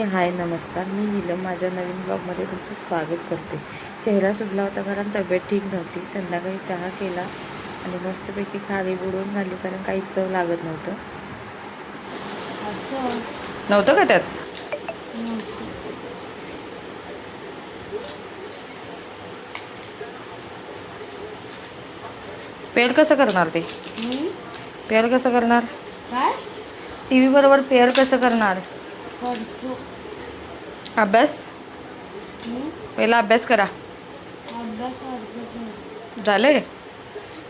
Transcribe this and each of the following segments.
हाय नमस्कार, मी नीलम माझ्या नवीन ब्लॉगमध्ये तुमचं स्वागत करते. चेहरा सुजला होता कारण तब्येत ठीक नव्हती. संध्याकाळी चहा केला आणि मस्तपैकी खारी बुडवून घाली कारण काही चव लागत नव्हतं. नव्हतं का त्यात? पेअर कसं करणार ते? पेअर कसं करणार? काय टी व्ही बरोबर पेअर कसं करणार? करतो अभ्यास पहिला अभ्यास करा. अभ्यास अर्ध झाले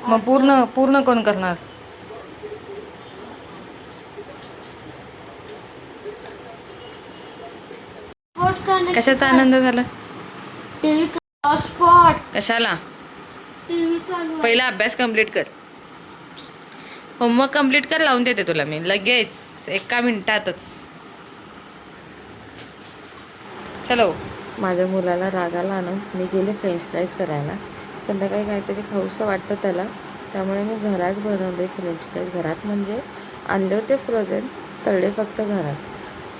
मग पूर्ण पूर्ण कोण करणार? कशाचा आनंद झाला? टीव्ही स्पॉट कशाला? टीव्ही चालू पहिला अभ्यास कंप्लीट कर. होमवर्क कंप्लीट कर, लावून देते तुला मी लगेच 1 मिनिटातच. चलो. माझ्या मुलाला रागाला आणून मी गेले फ्रेंच फ्राईज करायला. संध्याकाळी काहीतरी खाऊसं वाटतं त्याला, त्यामुळे मी घरात बनवले फ्रेंच फ्राईज. घरात म्हणजे आणले होते फ्रोझन, तळले फक्त घरात.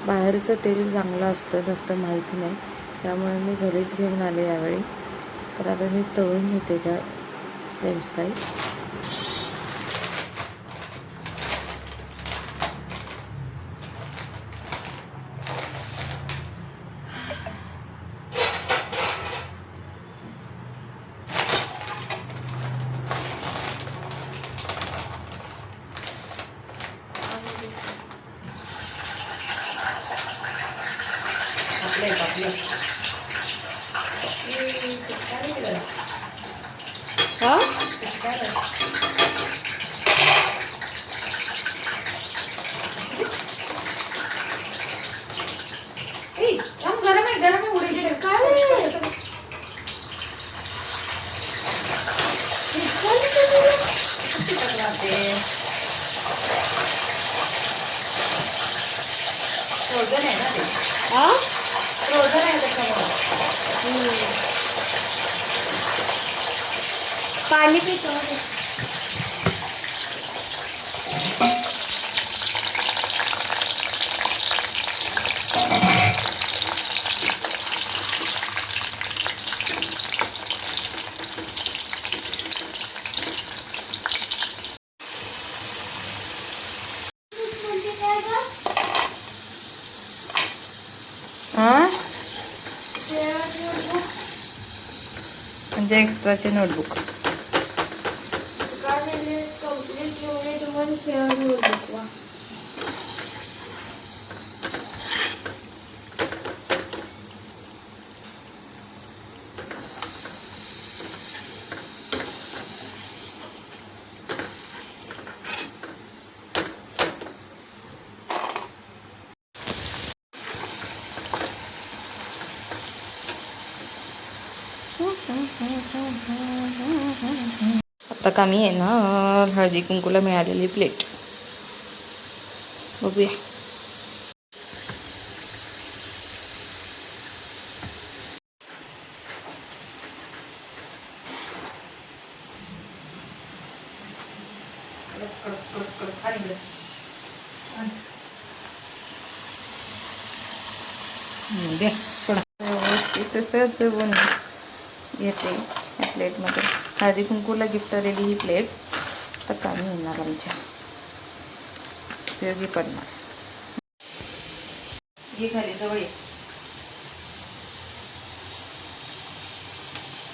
बाहेरचं तेल चांगलं असतं नसतं माहिती नाही, त्यामुळे मी घरीच घेऊन आले यावेळी. तर आता मी तळून घेते त्या फ्रेंच फ्राईज. फ्रोझन आहे ना ते? हा फ्रोझन आहे त्याच्यामुळे. पाणी पितो हां म्हणजे एक्स्ट्राचे नोटबुक. आता कामी येणार हळदी कुंकूला मिळालेली प्लेट. बघूया. दे थोडा व्यवस्थित सजवून घेते या प्लेटमध्ये. हळदी कुंकूला गिफ्ट आलेली ही प्लेट तर कामी येणार आमच्या, उपयोगी पडणार. ये खाली जवळ ये.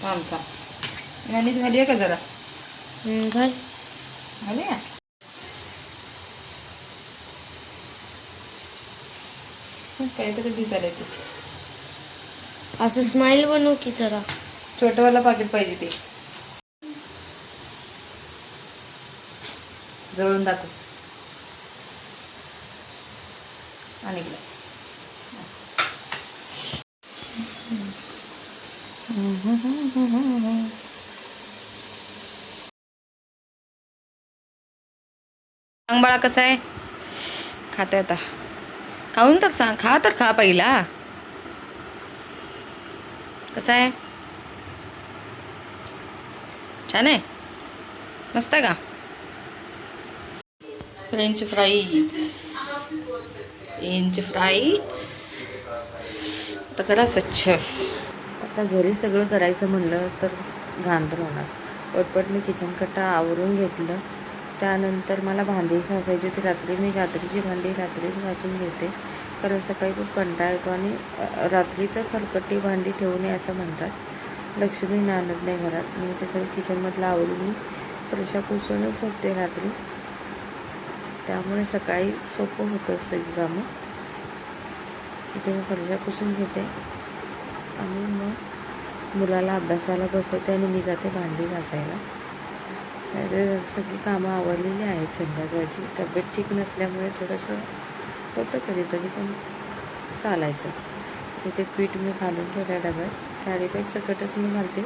थांब थांब आणि झाली आहे का जरा? घर झाली आहे. काहीतरी दिसायला येते. असं स्माइल बनवू की जरा. छोटंवाला पाकिट पाहिजे ते. जवळून दाखव. आणि सांग बाळा कसं आहे? खाते आता. खाऊन तर सांग. खा तर खा पहिला. कसं आहे? छान आहे? मस्त का? French fries. फ्रेंच फ्राईज तर करा स्वच्छ. आता घरी सगळं करायचं म्हणलं तर घाण तर होणार. पटपट मी किचन कट्टा आवरून घेतलं. त्यानंतर मला भांडी घासायची होती. रात्रीची भांडी रात्रीच घासून घेते, कारण सकाळी खूप कंटाळा येतो आणि रात्रीचं खरकटी भांडी ठेवू नये असं म्हणतात. लक्ष्मी नांदत नाही घरात. मी ते सगळं किचनमधलं आवरून मी फरशा पुसूनच झोपते रात्री, त्यामुळे सकाळी सोपं होतं सगळी कामं. इथे मी फरशा पुसून घेते आणि मग मुलाला अभ्यासाला बसवते आणि मी जाते भांडी घासायला. सगळी कामं आवरलेली आहेत संध्याकाळची. तब्येत ठीक नसल्यामुळे थोडंसं होतं कधीतरी, पण चालायचंच. तिथे पीठ मी घालून ठेवल्या डब्यात. कॅरीबॅग सकटच मी घालते,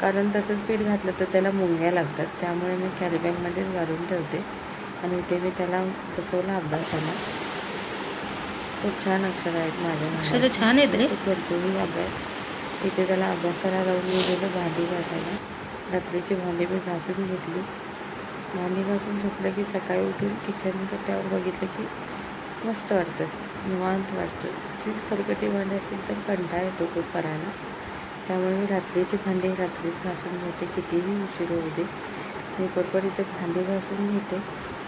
कारण तसंच पीठ घातलं तर त्याला मुंग्या लागतात. त्यामुळे मी कॅरीबॅगमध्येच घालून ठेवते. आणि इथे मी त्याला बसवला अभ्यासाला. खूप छान अक्षर आहेत माझ्या. अक्षर छान आहेत रे. तो करतोही अभ्यास. इथे त्याला अभ्यासाला लावून गेलेलं भांडी घासायला. रात्रीची भांडी मी घासून घेतली. भांडी घासून झोपलं की सकाळी उठून किचन कट्ट्यावर बघितलं की मस्त वाटतं, निवांत वाटतं. तीच खरकटी भांडी असेल तर कंटाळा येतो खूप करायला. त्यामुळे मी रात्रीची भांडी रात्रीच घासून घेते, कितीही उशीर होऊ दे. मी पटपट इथे भांडी घासून घेते.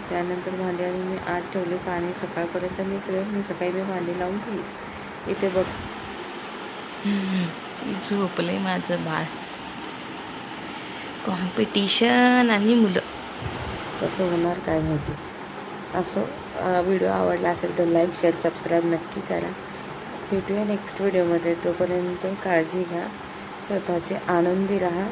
त्यानंतर भांडी आणि मी आत ठेवले. पाणी सकाळपर्यंत निघले. मी सकाळी भांडी लावून घेईल. इथे बघ झोपले माझं बाळ. कॉम्पिटिशन आणि मुलं. कसं होणार काय माहिती. असो, व्हिडिओ आवडला असेल तर लाईक, शेअर, सबस्क्राईब नक्की करा. भेटूया नेक्स्ट व्हिडिओमध्ये. तोपर्यंत काळजी घ्या, स्वतःचे आनंदी राहा.